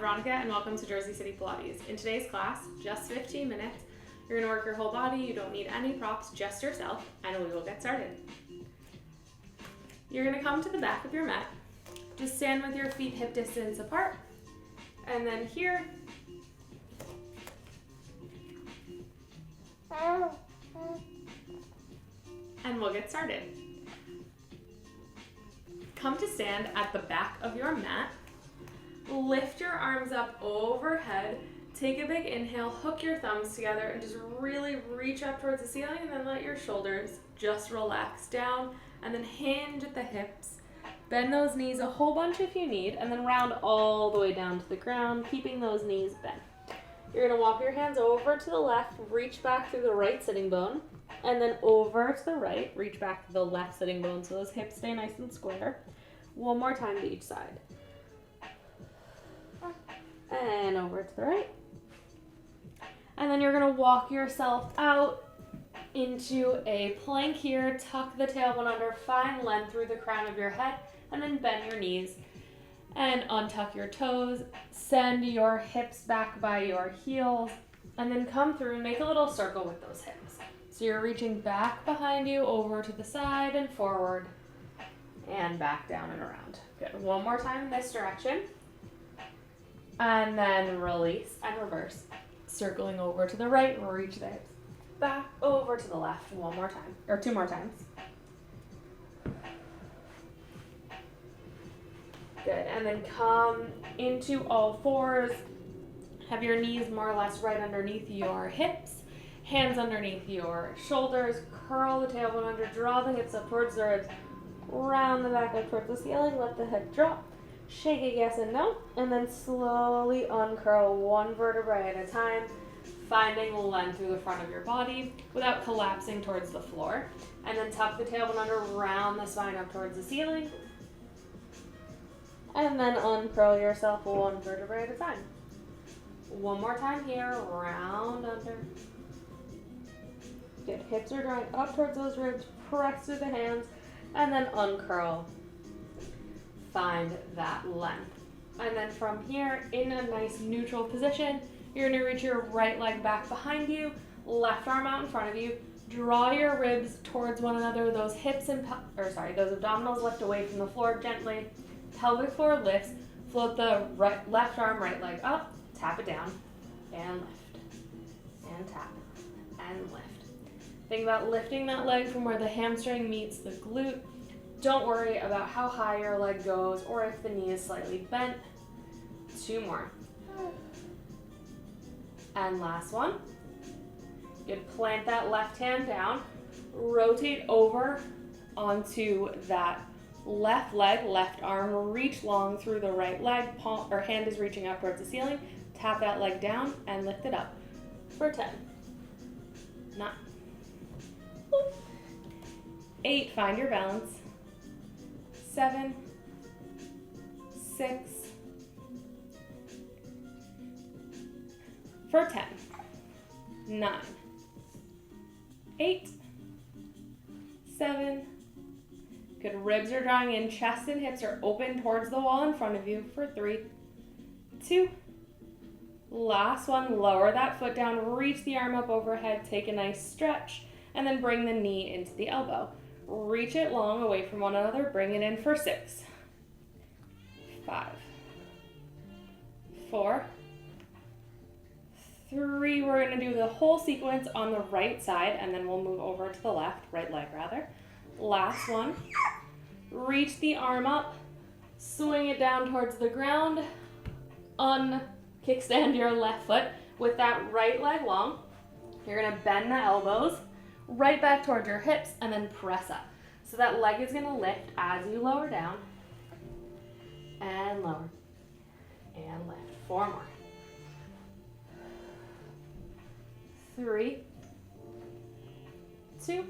Veronica and welcome to Jersey City Pilates. In today's class, just 15 minutes, you're going to work your whole body. You don't need any props, just yourself, and we will get started. You're going to come to the back of your mat. Just stand with your feet hip distance apart, and then here, and we'll get started. Come to stand at the back of your mat. Lift your arms up overhead. Take a big inhale, hook your thumbs together, and just really reach up towards the ceiling, and then let your shoulders just relax down, and then hinge at the hips. Bend those knees a whole bunch if you need, and then round all the way down to the ground, keeping those knees bent. You're going to walk your hands over to the left, reach back through the right sitting bone, and then over to the right, reach back to the left sitting bone so those hips stay nice and square. One more time to each side. And over to the right. And then you're going to walk yourself out into a plank here. Tuck the tailbone under, find length through the crown of your head, and then bend your knees and untuck your toes. Send your hips back by your heels, and then come through and make a little circle with those hips. So you're reaching back behind you, over to the side and forward, and back down and around. Good. One more time in this direction. And then release and reverse. Circling over to the right, reach the hips back, over to the left. One more time, or two more times. Good, and then come into all fours. Have your knees more or less right underneath your hips, hands underneath your shoulders. Curl the tailbone under, draw the hips up towards the ribs, round the back up towards the ceiling, let the head drop. Shake it yes and no, and then slowly uncurl one vertebrae at a time, finding length through the front of your body without collapsing towards the floor. And then tuck the tailbone under, round the spine up towards the ceiling, and then uncurl yourself one vertebrae at a time. One more time here, round under. Good, hips are drawing up towards those ribs, press through the hands, and then uncurl. Find that length. And then from here, in a nice neutral position, you're going to reach your right leg back behind you, left arm out in front of you. Draw your ribs towards one another. Those hips and those abdominals lift away from the floor gently. Pelvic floor lifts. Float the left arm, right leg up. Tap it down and lift and tap and lift. Think about lifting that leg from where the hamstring meets the glute. Don't worry about how high your leg goes or if the knee is slightly bent. Two more. And last one. Good. Plant that left hand down. Rotate over onto that left leg, left arm. Reach long through the right leg. Palm or hand is reaching up towards the ceiling. Tap that leg down and lift it up for 10. 9. 8. Find your balance. 7, 6, for 10, 9, 8, 7, good, ribs are drawing in, chest and hips are open towards the wall in front of you for 3, 2, last one, lower that foot down, reach the arm up overhead, take a nice stretch, and then bring the knee into the elbow. Reach it long away from one another. Bring it in for 6, 5, 4, 3. We're going to do the whole sequence on the right side, and then we'll move over to the left, right leg rather. Last one. Reach the arm up, swing it down towards the ground, kickstand your left foot with that right leg long. You're going to bend the elbows right back towards your hips and then press up. So that leg is going to lift as you lower down and lower and lift. 4 more. 3, 2,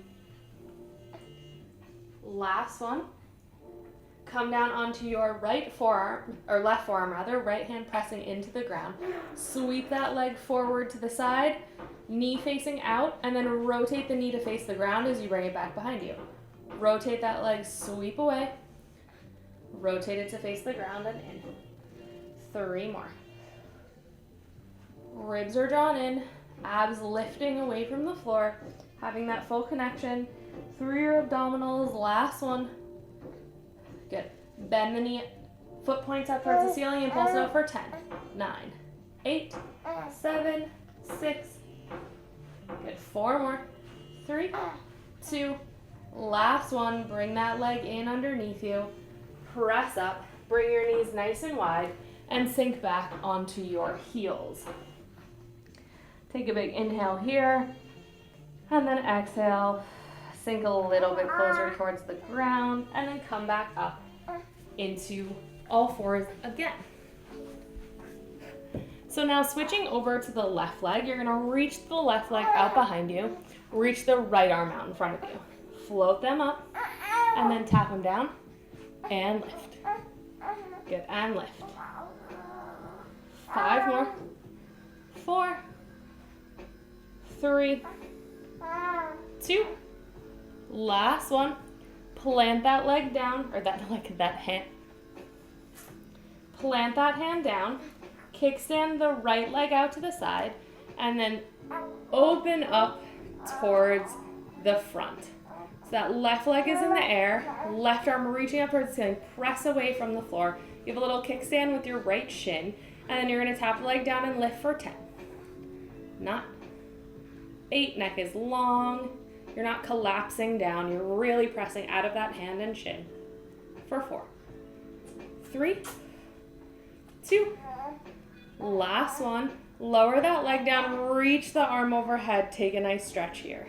last one. Come down onto your right forearm, or left forearm rather, right hand pressing into the ground. Sweep that leg forward to the side, knee facing out, and then rotate the knee to face the ground as you bring it back behind you. Rotate that leg, sweep away, rotate it to face the ground and in. 3 more. Ribs are drawn in, abs lifting away from the floor, having that full connection through your abdominals. Last one. Good. Bend the knee, foot points up towards the ceiling and pulse it up for 10, 9, 8, 7, 6. Good. 4 more. 3, 2. Last one. Bring that leg in underneath you. Press up. Bring your knees nice and wide and sink back onto your heels. Take a big inhale here and then exhale. Sink a little bit closer towards the ground and then come back up into all fours again. So now switching over to the left leg, you're gonna reach the left leg out behind you, reach the right arm out in front of you. Float them up and then tap them down and lift. Good, and lift. 5 more. 4, 3, 2. Last one. Plant that leg down, or that hand. Plant that hand down. Kickstand the right leg out to the side, and then open up towards the front. So that left leg is in the air, left arm reaching up towards the ceiling. Press away from the floor. You have a little kickstand with your right shin, and then you're going to tap the leg down and lift for 10. 9, 8, neck is long. You're not collapsing down. You're really pressing out of that hand and shin. For 4, 3, 2. Last one. Lower that leg down. Reach the arm overhead. Take a nice stretch here.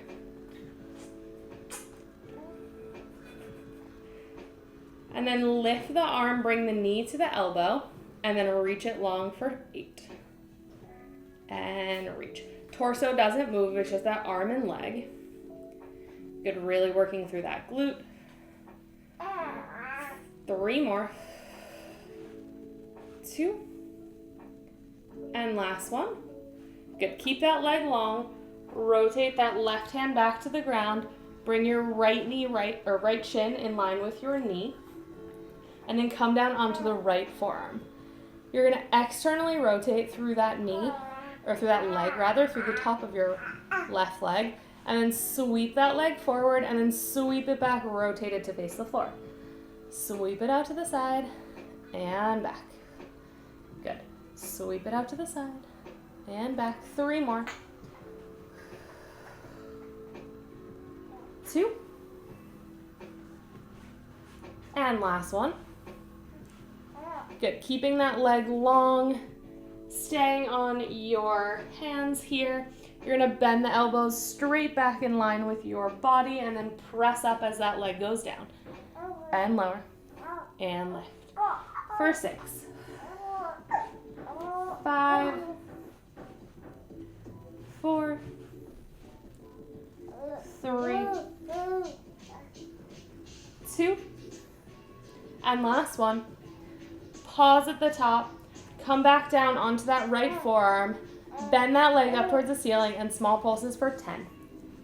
And then lift the arm. Bring the knee to the elbow. And then reach it long for 8. And reach. Torso doesn't move. It's just that arm and leg. Good, really working through that glute. 3 more. 2. And last one. Good, keep that leg long. Rotate that left hand back to the ground. Bring your right knee right shin in line with your knee. And then come down onto the right forearm. You're gonna externally rotate through that knee, or through that leg rather, through the top of your left leg. And then sweep that leg forward and then sweep it back, rotate it to face the floor. Sweep it out to the side and back. Good. Sweep it out to the side and back. 3 more. 2. And last one. Good. Keeping that leg long, staying on your hands here. You're gonna bend the elbows straight back in line with your body and then press up as that leg goes down. And lower. And lift. For 6. 5. 4. 3. 2. And last one. Pause at the top. Come back down onto that right forearm. Bend that leg up towards the ceiling and small pulses for 10,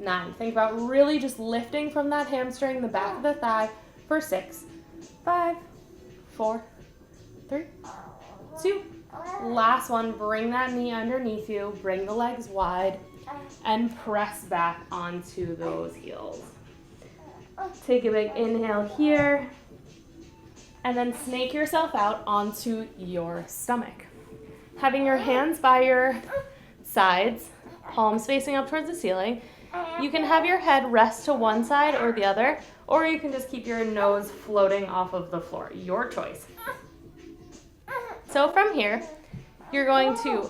9. Think about really just lifting from that hamstring, the back of the thigh for 6, 5, 4, 3, 2. Last one, bring that knee underneath you, bring the legs wide, and press back onto those heels. Take a big inhale here, and then snake yourself out onto your stomach. Having your hands by your sides, palms facing up towards the ceiling. You can have your head rest to one side or the other, or you can just keep your nose floating off of the floor. Your choice. So from here, you're going to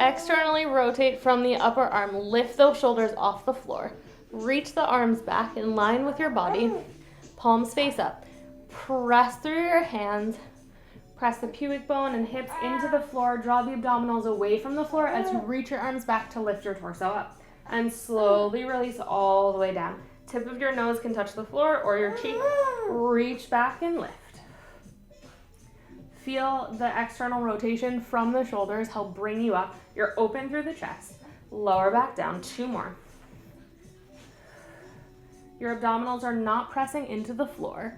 externally rotate from the upper arm, lift those shoulders off the floor, reach the arms back in line with your body, palms face up. Press through your hands, press the pubic bone and hips into the floor, draw the abdominals away from the floor as you reach your arms back to lift your torso up. And slowly release all the way down. Tip of your nose can touch the floor or your cheek. Reach back and lift. Feel the external rotation from the shoulders help bring you up. You're open through the chest. Lower back down. 2 more. Your abdominals are not pressing into the floor.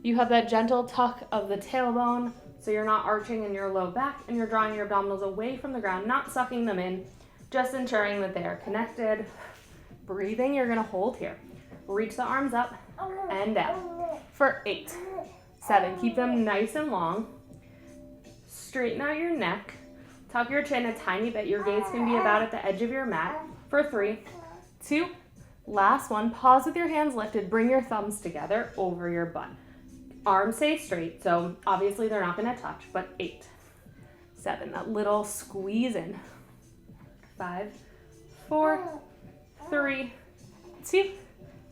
You have that gentle tuck of the tailbone, So you're not arching in your low back and you're drawing your abdominals away from the ground, not sucking them in, just ensuring that they are connected. Breathing, you're gonna hold here. Reach the arms up and down for 8, 7. Keep them nice and long. Straighten out your neck. Tuck your chin a tiny bit. Your gaze can be about at the edge of your mat for 3, 2. Last one. Pause with your hands lifted. Bring your thumbs together over your butt. Arms stay straight, so obviously they're not gonna touch, but 8, 7. That little squeeze in. 5, 4, 3, 2.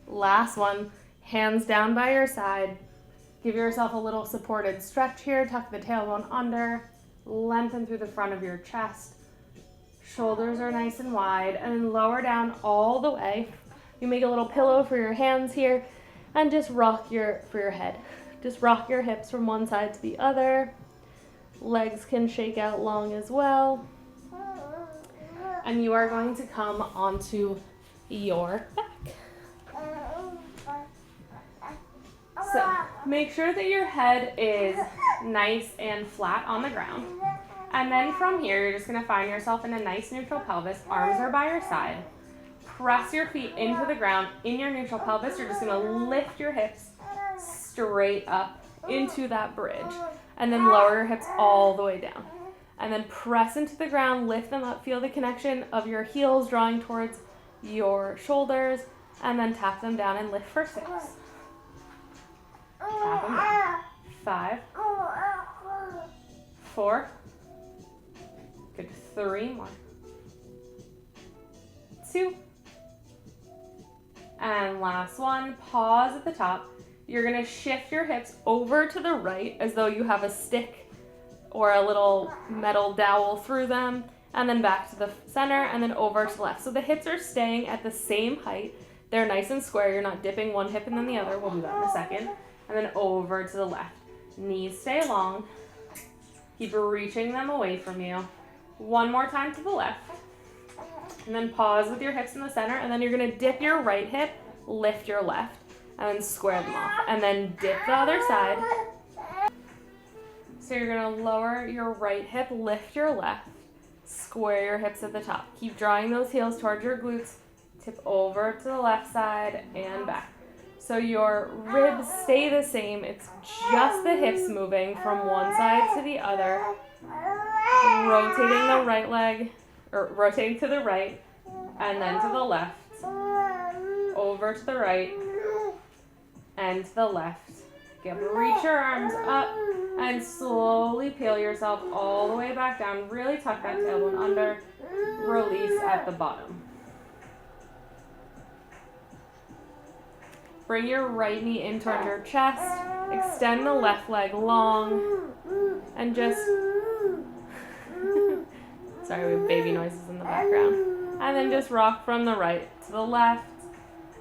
Last one. Hands down by your side. Give yourself a little supported stretch here. Tuck the tailbone under. Lengthen through the front of your chest. Shoulders are nice and wide. And then lower down all the way. You make a little pillow for your hands here. And just rock for your head. Just rock your hips from one side to the other. Legs can shake out long as well. And you are going to come onto your back. So make sure that your head is nice and flat on the ground. And then from here, you're just gonna find yourself in a nice neutral pelvis. Arms are by your side. Press your feet into the ground. In your neutral pelvis, you're just gonna lift your hips straight up into that bridge. And then lower your hips all the way down. And then press into the ground, lift them up. Feel the connection of your heels drawing towards your shoulders. And then tap them down and lift for 6. Tap them down. 5, 4, good, 3 more, 2, and last one. Pause at the top. You're gonna shift your hips over to the right as though you have a stick or a little metal dowel through them, and then back to the center and then over to the left. So the hips are staying at the same height. They're nice and square. You're not dipping one hip and then the other. We'll do that in a second. And then over to the left. Knees stay long. Keep reaching them away from you. One more time to the left. And then pause with your hips in the center. And then you're going to dip your right hip, lift your left, and then square them off. And then dip the other side. So you're going to lower your right hip, lift your left, square your hips at the top. Keep drawing those heels towards your glutes. Tip over to the left side and back. So your ribs stay the same. It's just the hips moving from one side to the other. Rotating the right leg, or rotating to the right, and then to the left. Over to the right, and to the left. Reach your arms up, and slowly peel yourself all the way back down. Really tuck that tailbone under. Release at the bottom. Bring your right knee in towards your chest. Extend the left leg long. And just... Sorry, we have baby noises in the background. And then just rock from the right to the left.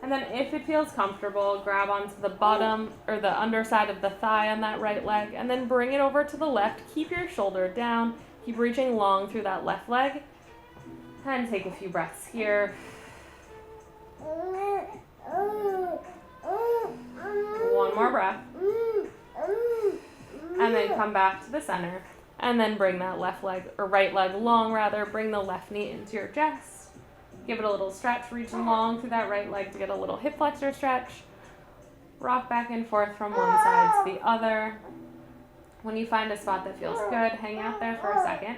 And then if it feels comfortable, grab onto the bottom or the underside of the thigh on that right leg. And then bring it over to the left. Keep your shoulder down. Keep reaching long through that left leg. And take a few breaths here. One more breath. And then come back to the center. And then bring that left leg, or right leg long rather. Bring the left knee into your chest. Give it a little stretch, reaching long through that right leg to get a little hip flexor stretch. Rock back and forth from one side to the other. When you find a spot that feels good, hang out there for a second.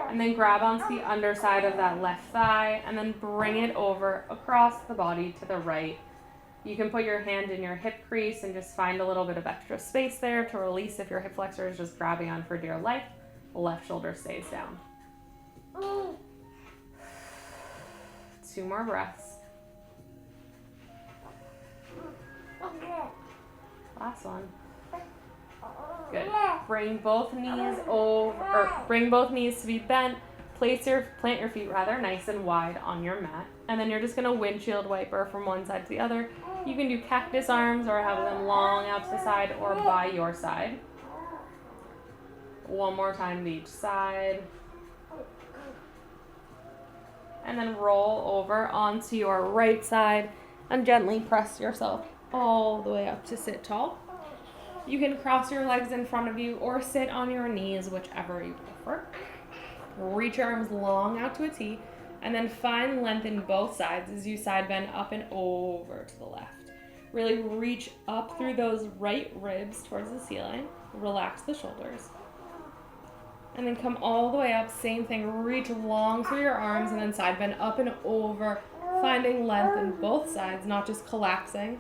And then grab onto the underside of that left thigh and then bring it over across the body to the right. You can put your hand in your hip crease and just find a little bit of extra space there to release if your hip flexor is just grabbing on for dear life. The left shoulder stays down. 2 more breaths. Last one. Good. Bring both knees over, or bring both knees to be bent. Plant your feet rather nice and wide on your mat. And then you're just gonna windshield wiper from one side to the other. You can do cactus arms or have them long out to the side or by your side. One more time to each side. And then roll over onto your right side and gently press yourself all the way up to sit tall. You can cross your legs in front of you or sit on your knees, whichever you prefer. Reach your arms long out to a T, and then find length in both sides as you side bend up and over to the left. Really reach up through those right ribs towards the ceiling. Relax the shoulders. And then come all the way up, same thing, reach long through your arms and then side bend up and over, finding length in both sides, not just collapsing.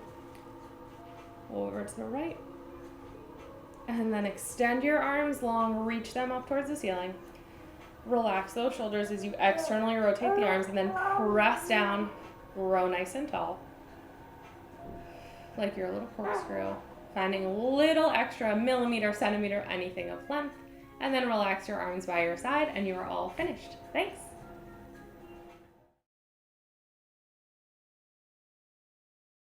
Over to the right. And then extend your arms long, reach them up towards the ceiling. Relax those shoulders as you externally rotate the arms and then press down, grow nice and tall. Like your little corkscrew. Finding a little extra millimeter, centimeter, anything of length. And then relax your arms by your side and you are all finished. Thanks.